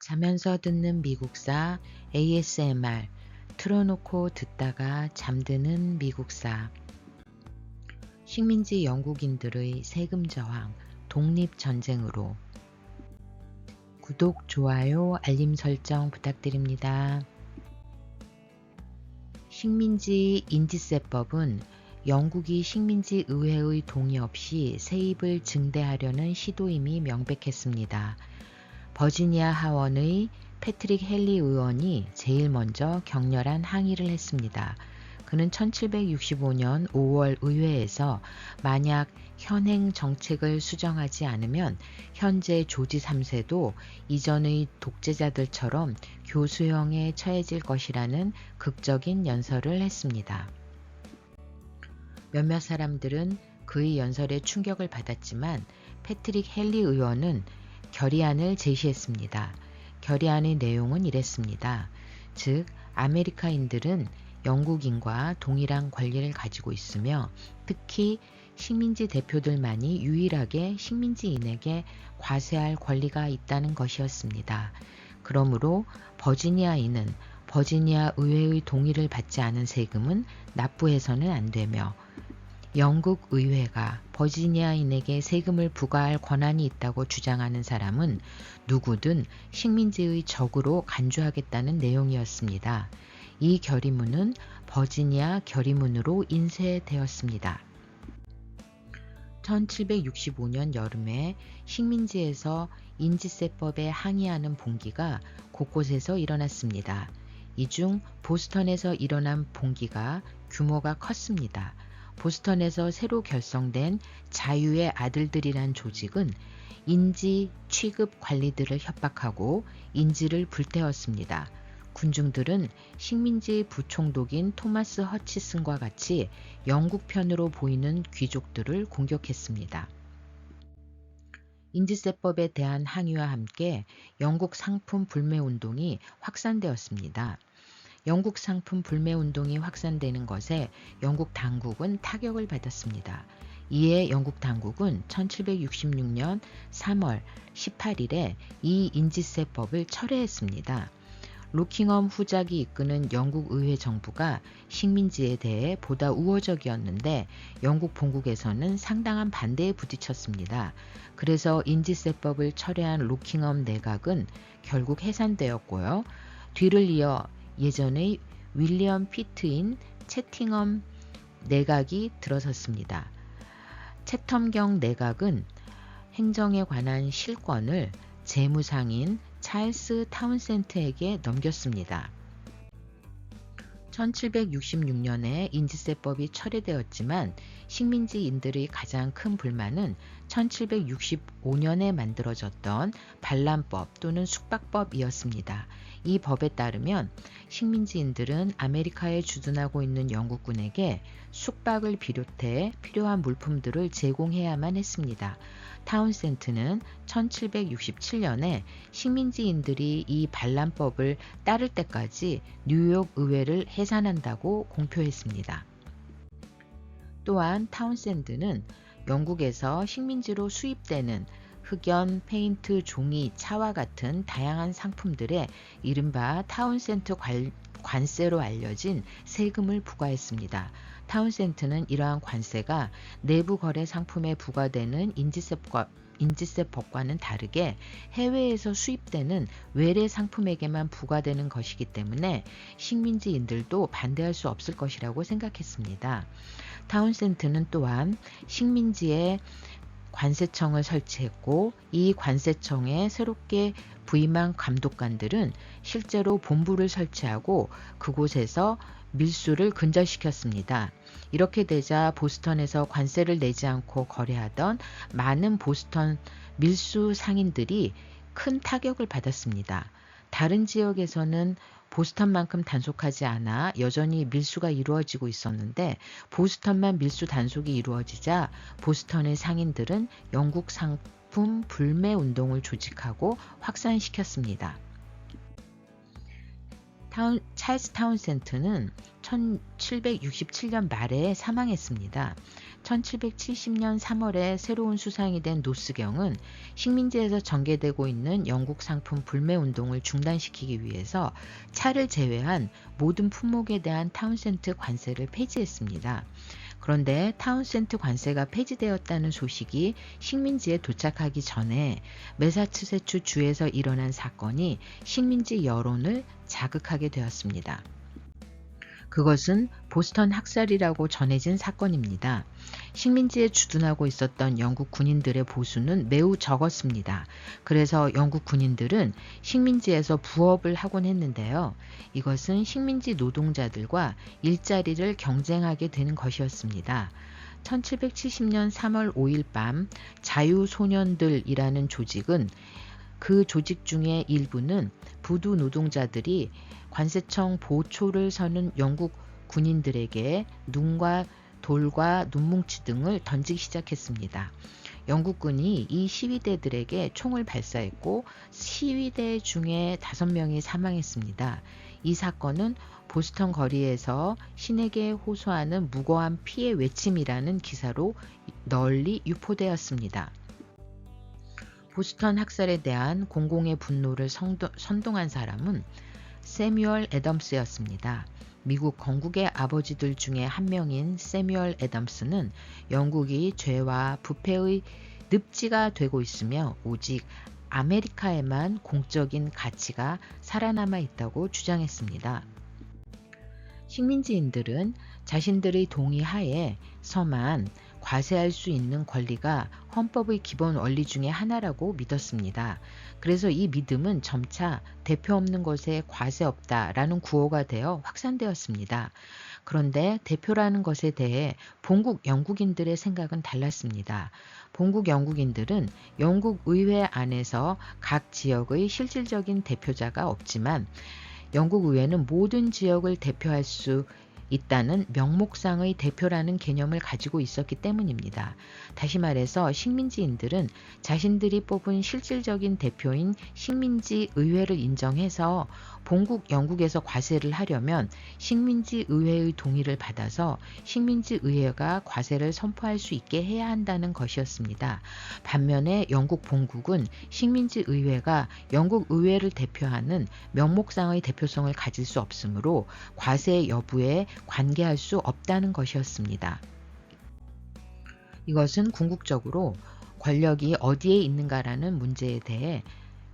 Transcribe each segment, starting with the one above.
자면서 듣는 미국사 ASMR 틀어놓고 듣다가 잠드는 미국사. 식민지 영국인들의 세금 저항, 독립전쟁으로. 구독, 좋아요, 알림 설정 부탁드립니다. 식민지 인지세법은 영국이 식민지 의회의 동의 없이 세입을 증대하려는 시도임이 명백했습니다. 버지니아 하원의 패트릭 헨리 의원이 제일 먼저 격렬한 항의를 했습니다. 그는 1765년 5월 의회에서 만약 현행 정책을 수정하지 않으면 현재 조지 3세도 이전의 독재자들처럼 교수형에 처해질 것이라는 극적인 연설을 했습니다. 몇몇 사람들은 그의 연설에 충격을 받았지만 패트릭 헨리 의원은 결의안을 제시했습니다. 결의안의 내용은 이랬습니다. 즉, 아메리카인들은 영국인과 동일한 권리를 가지고 있으며 특히 식민지 대표들만이 유일하게 식민지인에게 과세할 권리가 있다는 것이었습니다. 그러므로 버지니아인은 버지니아 의회의 동의를 받지 않은 세금은 납부해서는 안 되며 영국 의회가 버지니아인에게 세금을 부과할 권한이 있다고 주장하는 사람은 누구든 식민지의 적으로 간주하겠다는 내용이었습니다. 이 결의문은 버지니아 결의문으로 인쇄되었습니다. 1765년 여름에 식민지에서 인지세법에 항의하는 봉기가 곳곳에서 일어났습니다. 이 중 보스턴에서 일어난 봉기가 규모가 컸습니다. 보스턴에서 새로 결성된 자유의 아들들이란 조직은 인지 취급 관리들을 협박하고 인지를 불태웠습니다. 군중들은 식민지 부총독인 토마스 허치슨과 같이 영국 편으로 보이는 귀족들을 공격했습니다. 인지세법에 대한 항의와 함께 영국 상품 불매 운동이 확산되었습니다. 영국 상품 불매 운동이 확산되는 것에 영국 당국은 타격을 받았습니다. 이에 영국 당국은 1766년 3월 18일에 이 인지세법을 철회했습니다. 로킹엄 후작이 이끄는 영국 의회 정부가 식민지에 대해 보다 우호적이었는데 영국 본국에서는 상당한 반대에 부딪혔습니다. 그래서 인지세법을 철회한 로킹엄 내각은 결국 해산되었고요. 뒤를 이어 예전의 윌리엄 피트인 채팅엄 내각이 들어섰습니다. 채텀경 내각은 행정에 관한 실권을 재무상인 찰스 타운센트에게 넘겼습니다. 1766년에 인지세법이 철회되었지만 식민지인들의 가장 큰 불만은 1765년에 만들어졌던 반란법 또는 숙박법이었습니다. 이 법에 따르면 식민지인들은 아메리카에 주둔하고 있는 영국군에게 숙박을 비롯해 필요한 물품들을 제공해야만 했습니다. 타운센트는 1767년에 식민지인들이 이 반란법을 따를 때까지 뉴욕 의회를 해산한다고 공표했습니다. 또한 타운센드는 영국에서 식민지로 수입되는 흑연, 페인트, 종이, 차와 같은 다양한 상품들에 이른바 타운센트 관세로 알려진 세금을 부과했습니다. 타운센트는 이러한 관세가 내부 거래 상품에 부과되는 인지세법과는 다르게 해외에서 수입되는 외래 상품에게만 부과되는 것이기 때문에 식민지인들도 반대할 수 없을 것이라고 생각했습니다. 타운센트는 또한 식민지에 관세청을 설치했고 이 관세청에 새롭게 부임한 감독관들은 실제로 본부를 설치하고 그곳에서 밀수를 근절시켰습니다. 이렇게 되자 보스턴에서 관세를 내지 않고 거래하던 많은 보스턴 밀수 상인들이 큰 타격을 받았습니다. 다른 지역에서는 보스턴만큼 단속하지 않아 여전히 밀수가 이루어지고 있었는데 보스턴만 밀수 단속이 이루어지자 보스턴의 상인들은 영국 상품 불매 운동을 조직하고 확산시켰습니다. 찰스 타운센트는 1767년 말에 사망했습니다. 1770년 3월에 새로운 수상이 된 노스경은 식민지에서 전개되고 있는 영국 상품 불매 운동을 중단시키기 위해서 차를 제외한 모든 품목에 대한 타운센트 관세를 폐지했습니다. 그런데 타운센트 관세가 폐지되었다는 소식이 식민지에 도착하기 전에 매사추세츠 주에서 일어난 사건이 식민지 여론을 자극하게 되었습니다. 그것은 보스턴 학살이라고 전해진 사건입니다. 식민지에 주둔하고 있었던 영국 군인들의 보수는 매우 적었습니다. 그래서 영국 군인들은 식민지에서 부업을 하곤 했는데요. 이것은 식민지 노동자들과 일자리를 경쟁하게 되는 것이었습니다. 1770년 3월 5일 밤 자유소년들이라는 조직은 그 조직 중에 일부는 부두 노동자들이 관세청 보초를 서는 영국 군인들에게 눈과 돌과 눈뭉치 등을 던지기 시작했습니다. 영국군이 이 시위대들에게 총을 발사했고 시위대 중에 5명이 사망했습니다. 이 사건은 보스턴 거리에서 신에게 호소하는 무고한 피해 외침이라는 기사로 널리 유포되었습니다. 보스턴 학살에 대한 공공의 분노를 선동한 사람은 세뮤얼 애덤스였습니다. 미국 건국의 아버지들 중에 한 명인 세뮤얼 애덤스는 영국이 죄와 부패의 늪지가 되고 있으며 오직 아메리카에만 공적인 가치가 살아남아 있다고 주장했습니다. 식민지인들은 자신들의 동의하에 서만 과세할 수 있는 권리가 헌법의 기본 원리 중에 하나라고 믿었습니다. 그래서 이 믿음은 점차 대표 없는 것에 과세 없다라는 구호가 되어 확산되었습니다. 그런데 대표라는 것에 대해 본국 영국인들의 생각은 달랐습니다. 본국 영국인들은 영국 의회 안에서 각 지역의 실질적인 대표자가 없지만 영국 의회는 모든 지역을 대표할 수 있다는 명목상의 대표라는 개념을 가지고 있었기 때문입니다. 다시 말해서 식민지인들은 자신들이 뽑은 실질적인 대표인 식민지 의회를 인정해서 본국 영국에서 과세를 하려면 식민지 의회의 동의를 받아서 식민지 의회가 과세를 선포할 수 있게 해야 한다는 것이었습니다. 반면에 영국 본국은 식민지 의회가 영국 의회를 대표하는 명목상의 대표성을 가질 수 없으므로 과세 여부에 관계할 수 없다는 것이었습니다. 이것은 궁극적으로 권력이 어디에 있는가라는 문제에 대해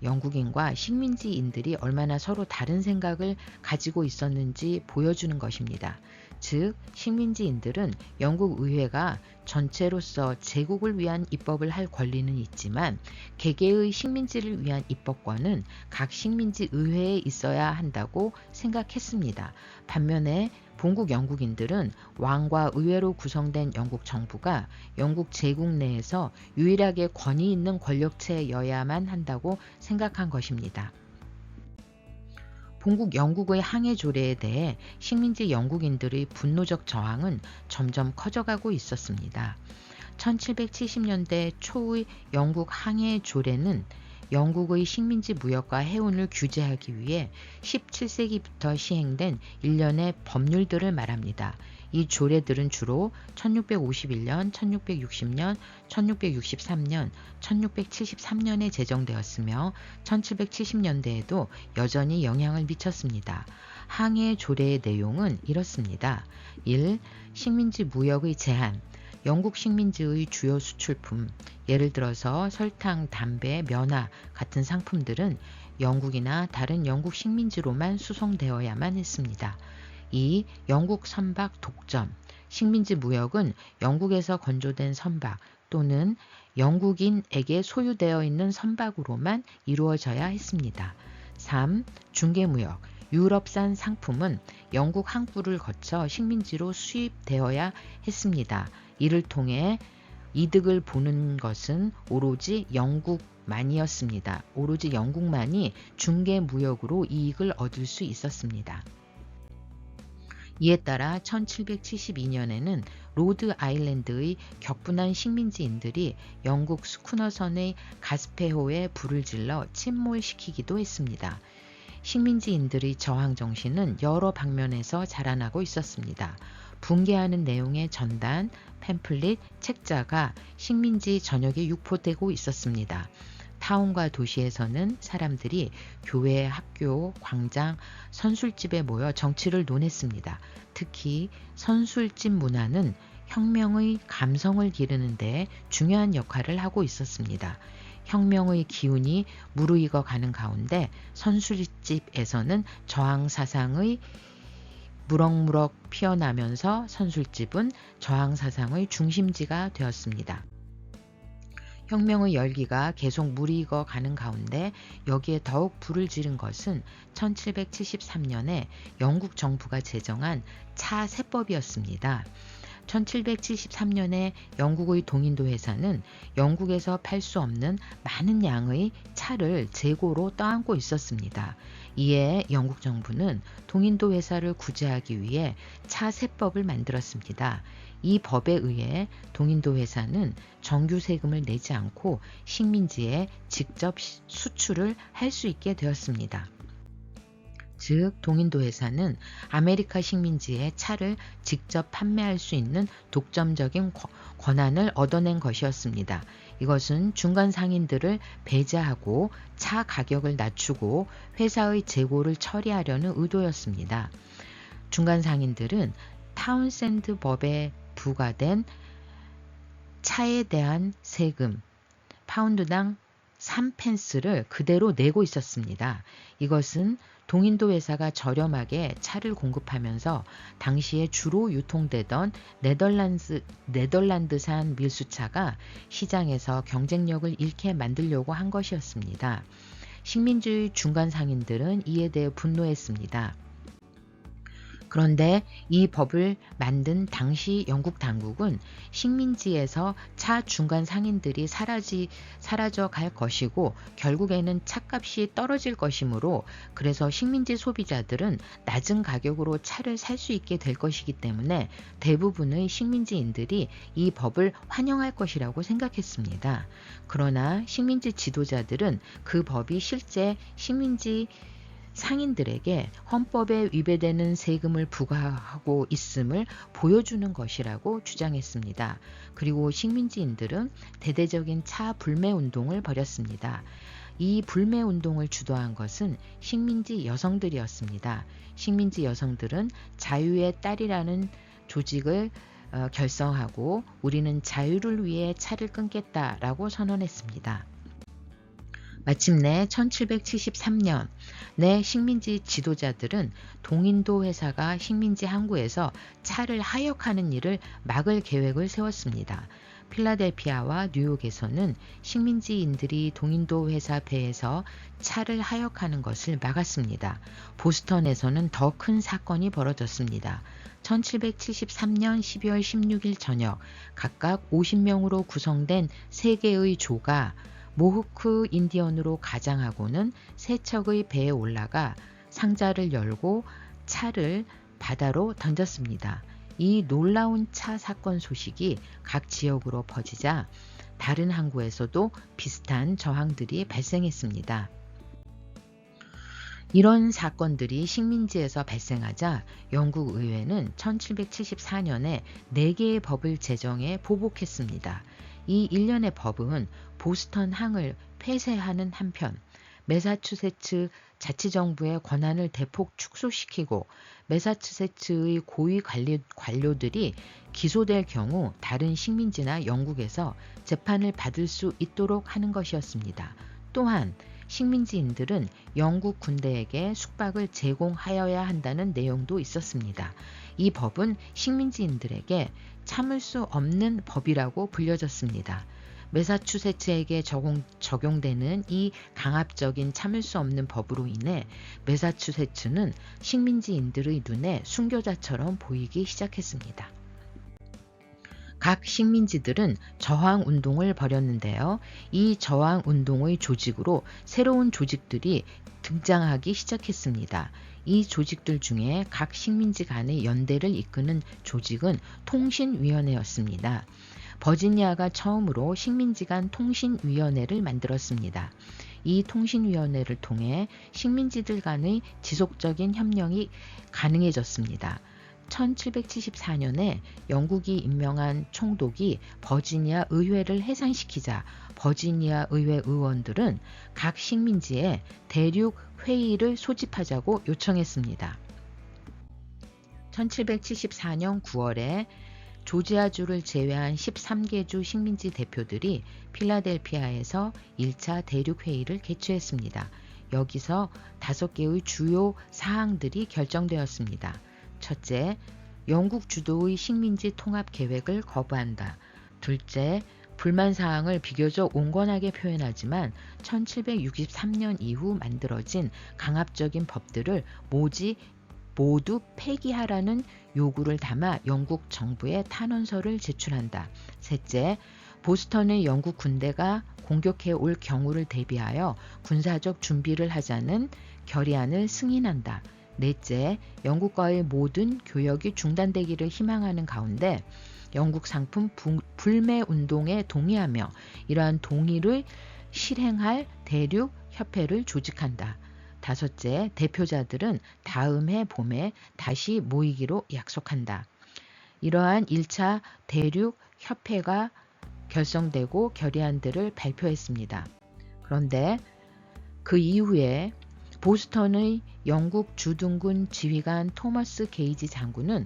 영국인과 식민지인들이 얼마나 서로 다른 생각을 가지고 있었는지 보여주는 것입니다. 즉, 식민지인들은 영국 의회가 전체로서 제국을 위한 입법을 할 권리는 있지만 개개의 식민지를 위한 입법권은 각 식민지 의회에 있어야 한다고 생각했습니다. 반면에 본국 영국인들은 왕과 의회로 구성된 영국 정부가 영국 제국 내에서 유일하게 권위 있는 권력체여야만 한다고 생각한 것입니다. 본국 영국의 항해 조례에 대해 식민지 영국인들의 분노적 저항은 점점 커져가고 있었습니다. 1770년대 초의 영국 항해 조례는 영국의 식민지 무역과 해운을 규제하기 위해 17세기부터 시행된 일련의 법률들을 말합니다. 이 조례들은 주로 1651년, 1660년, 1663년, 1673년에 제정되었으며 1770년대에도 여전히 영향을 미쳤습니다. 항해 조례의 내용은 이렇습니다. 1. 식민지 무역의 제한. 영국 식민지의 주요 수출품, 예를 들어서 설탕, 담배, 면화 같은 상품들은 영국이나 다른 영국 식민지로만 수송되어야만 했습니다. 2. 영국 선박 독점. 식민지 무역은 영국에서 건조된 선박 또는 영국인에게 소유되어 있는 선박으로만 이루어져야 했습니다. 3. 중개무역. 유럽산 상품은 영국 항구를 거쳐 식민지로 수입되어야 했습니다. 이를 통해 이득을 보는 것은 오로지 영국만이었습니다. 오로지 영국만이 중개무역으로 이익을 얻을 수 있었습니다. 이에 따라 1772년에는 로드 아일랜드의 격분한 식민지인들이 영국 스쿠너선의 가스페호에 불을 질러 침몰시키기도 했습니다. 식민지인들의 저항 정신은 여러 방면에서 자라나고 있었습니다. 붕괴하는 내용의 전단, 팸플릿, 책자가 식민지 전역에 유포되고 있었습니다. 타운과 도시에서는 사람들이 교회, 학교, 광장, 선술집에 모여 정치를 논했습니다. 특히 선술집 문화는 혁명의 감성을 기르는 데 중요한 역할을 하고 있었습니다. 혁명의 기운이 무르익어 가는 가운데 선술집에서는 저항 사상의 무럭무럭 피어나면서 선술집은 저항 사상의 중심지가 되었습니다. 혁명의 열기가 계속 무르익어 가는 가운데 여기에 더욱 불을 지른 것은 1773년에 영국 정부가 제정한 차 세법이었습니다. 1773년에 영국의 동인도 회사는 영국에서 팔 수 없는 많은 양의 차를 재고로 떠안고 있었습니다. 이에 영국 정부는 동인도 회사를 구제하기 위해 차 세법을 만들었습니다. 이 법에 의해 동인도 회사는 정규 세금을 내지 않고 식민지에 직접 수출을 할 수 있게 되었습니다. 즉 동인도 회사는 아메리카 식민지에 차를 직접 판매할 수 있는 독점적인 권한을 얻어낸 것이었습니다. 이것은 중간 상인들을 배제하고 차 가격을 낮추고 회사의 재고를 처리하려는 의도였습니다. 중간 상인들은 타운센드 법에 부과된 차에 대한 세금 파운드당 3펜스를 그대로 내고 있었습니다. 이것은 동인도 회사가 저렴하게 차를 공급하면서 당시에 주로 유통되던 네덜란드산 밀수차가 시장에서 경쟁력을 잃게 만들려고 한 것이었습니다. 식민주의 중간 상인들은 이에 대해 분노했습니다. 그런데 이 법을 만든 당시 영국 당국은 식민지에서 차 중간 상인들이 사라져 갈 것이고 결국에는 차값이 떨어질 것이므로 그래서 식민지 소비자들은 낮은 가격으로 차를 살 수 있게 될 것이기 때문에 대부분의 식민지인들이 이 법을 환영할 것이라고 생각했습니다. 그러나 식민지 지도자들은 그 법이 실제 식민지 상인들에게 헌법에 위배되는 세금을 부과하고 있음을 보여주는 것이라고 주장했습니다. 그리고 식민지인들은 대대적인 차 불매 운동을 벌였습니다. 이 불매 운동을 주도한 것은 식민지 여성들이었습니다. 식민지 여성들은 자유의 딸이라는 조직을 결성하고 우리는 자유를 위해 차를 끊겠다라고 선언했습니다. 마침내 1773년 내 식민지 지도자들은 동인도 회사가 식민지 항구에서 차를 하역하는 일을 막을 계획을 세웠습니다. 필라델피아와 뉴욕에서는 식민지인들이 동인도 회사 배에서 차를 하역하는 것을 막았습니다. 보스턴에서는 더 큰 사건이 벌어졌습니다. 1773년 12월 16일 저녁 각각 50명으로 구성된 3개의 조가 모흐크 인디언으로 가장하고는 세 척의 배에 올라가 상자를 열고 차를 바다로 던졌습니다. 이 놀라운 차 사건 소식이 각 지역으로 퍼지자 다른 항구에서도 비슷한 저항들이 발생했습니다. 이런 사건들이 식민지에서 발생하자 영국 의회는 1774년에 4개의 법을 제정해 보복했습니다. 이 일련의 법은 보스턴 항을 폐쇄하는 한편 매사추세츠 자치정부의 권한을 대폭 축소시키고 매사추세츠의 고위 관료들이 기소될 경우 다른 식민지나 영국에서 재판을 받을 수 있도록 하는 것이었습니다. 또한 식민지인들은 영국 군대에게 숙박을 제공하여야 한다는 내용도 있었습니다. 이 법은 식민지인들에게 참을 수 없는 법이라고 불려졌습니다. 매사추세츠에게 적용되는 이 강압적인 참을 수 없는 법으로 인해 매사추세츠는 식민지인들의 눈에 순교자처럼 보이기 시작했습니다. 각 식민지들은 저항운동을 벌였는데요. 이 저항운동의 조직으로 새로운 조직들이 등장하기 시작했습니다. 이 조직들 중에 각 식민지 간의 연대를 이끄는 조직은 통신위원회였습니다. 버지니아가 처음으로 식민지 간 통신위원회를 만들었습니다. 이 통신위원회를 통해 식민지들 간의 지속적인 협력이 가능해졌습니다. 1774년에 영국이 임명한 총독이 버지니아 의회를 해산시키자 버지니아 의회 의원들은 각 식민지에 대륙 회의를 소집하자고 요청했습니다. 1774년 9월에 조지아주를 제외한 13개 주 식민지 대표들이 필라델피아에서 1차 대륙회의를 개최했습니다. 여기서 5개의 주요 사항들이 결정되었습니다. 첫째, 영국 주도의 식민지 통합 계획을 거부한다. 둘째, 불만 사항을 비교적 온건하게 표현하지만 1763년 이후 만들어진 강압적인 법들을 모두 폐기하라는 요구를 담아 영국 정부에 탄원서를 제출한다. 셋째, 보스턴의 영국 군대가 공격해 올 경우를 대비하여 군사적 준비를 하자는 결의안을 승인한다. 넷째, 영국과의 모든 교역이 중단되기를 희망하는 가운데 영국 상품 불매 운동에 동의하며 이러한 동의를 실행할 대륙 협회를 조직한다. 다섯째, 대표자들은 다음 해 봄에 다시 모이기로 약속한다. 이러한 1차 대륙 협회가 결성되고 결의안들을 발표했습니다. 그런데 그 이후에 보스턴의 영국 주둔군 지휘관 토머스 게이지 장군은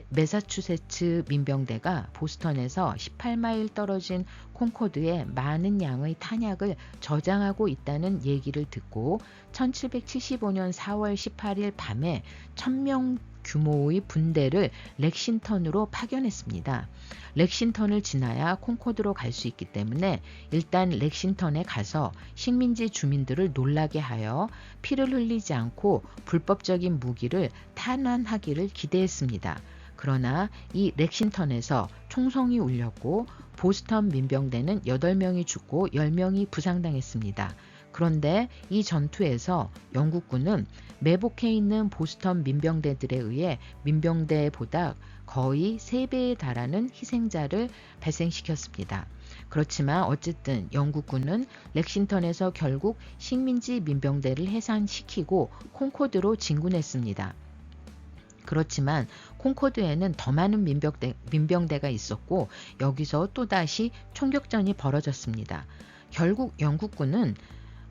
매사추세츠 민병대가 보스턴에서 18마일 떨어진 콩코드에 많은 양의 탄약을 저장하고 있다는 얘기를 듣고 1775년 4월 18일 밤에 1000명 규모의 분대를 렉싱턴으로 파견했습니다. 렉싱턴을 지나야 콩코드로 갈 수 있기 때문에 일단 렉싱턴에 가서 식민지 주민들을 놀라게 하여 피를 흘리지 않고 불법적인 무기를 탄환하기를 기대했습니다. 그러나 이 렉싱턴에서 총성이 울렸고 보스턴 민병대는 8명이 죽고 10명이 부상당했습니다. 그런데 이 전투에서 영국군은 매복해 있는 보스턴 민병대들에 의해 민병대보다 거의 3배에 달하는 희생자를 발생시켰습니다. 그렇지만 어쨌든 영국군은 렉싱턴에서 결국 식민지 민병대를 해산시키고 콩코드로 진군했습니다. 그렇지만 콩코드에는 더 많은 민병대가 있었고 여기서 또다시 총격전이 벌어졌습니다. 결국 영국군은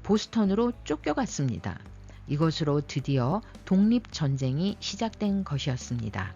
보스턴으로 쫓겨갔습니다. 이것으로 드디어 독립전쟁이 시작된 것이었습니다.